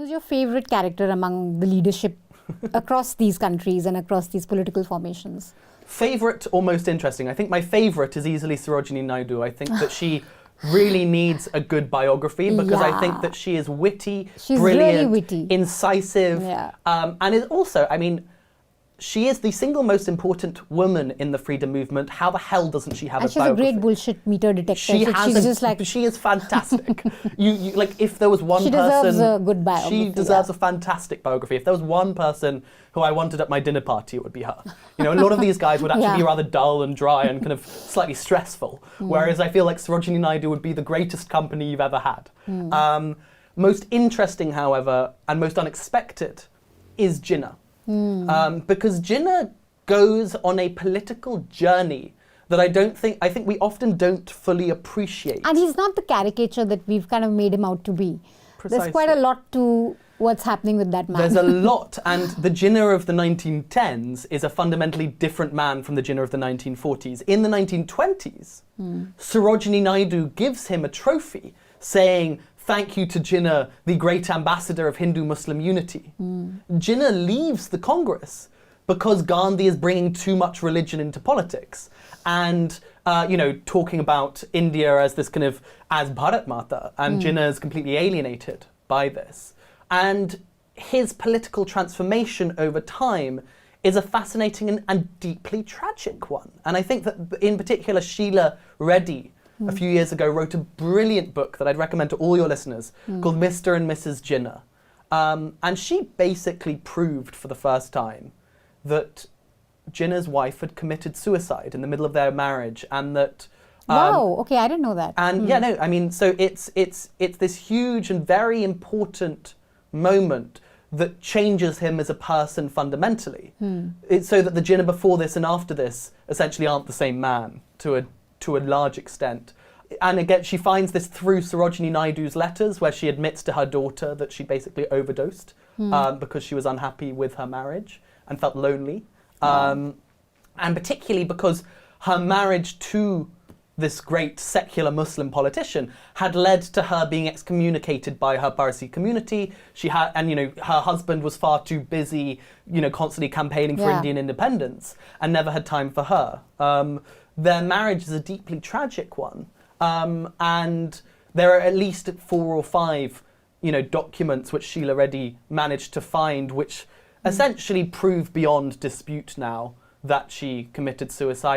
Who's your favorite character among the leadership across these countries and across these political formations? Favorite or most interesting? I think my favorite is easily Sarojini Naidu. I think that she really needs a good biography because I think that she is witty, brilliant, really witty, incisive, and is also, I mean, she is the single most important woman in the freedom movement. How the hell doesn't she have a biography? She's a great bullshit meter detector. She is fantastic. you like, if there was one person... She deserves a good biography. She deserves a fantastic biography. If there was one person who I wanted at my dinner party, it would be her. You know, a lot of these guys would actually be rather dull and dry and kind of slightly stressful, whereas I feel like Sarojini Naidu would be the greatest company you've ever had. Most interesting, however, and most unexpected is Jinnah. Because Jinnah goes on a political journey that I think we often don't fully appreciate. And he's not the caricature that we've kind of made him out to be. Precisely. There's quite a lot to what's happening with that man. There's a lot, and the Jinnah of the 1910s is a fundamentally different man from the Jinnah of the 1940s. In the 1920s, Sarojini Naidu gives him a trophy saying, "Thank you to Jinnah, the great ambassador of Hindu-Muslim unity." Jinnah leaves the Congress because Gandhi is bringing too much religion into politics and, you know, talking about India as this kind of, as Bharat Mata, and Jinnah is completely alienated by this. And his political transformation over time is a fascinating and deeply tragic one. And I think that in particular, Sheila Reddy, a few years ago, wrote a brilliant book that I'd recommend to all your listeners called Mr. and Mrs. Jinnah. And she basically proved for the first time that Jinnah's wife had committed suicide in the middle of their marriage, and that... wow, okay, I didn't know that. And yeah, no, I mean, so it's this huge and very important moment that changes him as a person fundamentally. It's so that the Jinnah before this and after this essentially aren't the same man to a large extent. And again, she finds this through Sarojini Naidu's letters, where she admits to her daughter that she basically overdosed because she was unhappy with her marriage and felt lonely. And particularly because her marriage to this great secular Muslim politician had led to her being excommunicated by her Parsi community. She had, and you know, her husband was far too busy, you know, constantly campaigning for Indian independence and never had time for her. Their marriage is a deeply tragic one, and there are at least 4 or 5, you know, documents which Sheila Reddy managed to find, which essentially prove beyond dispute now that she committed suicide.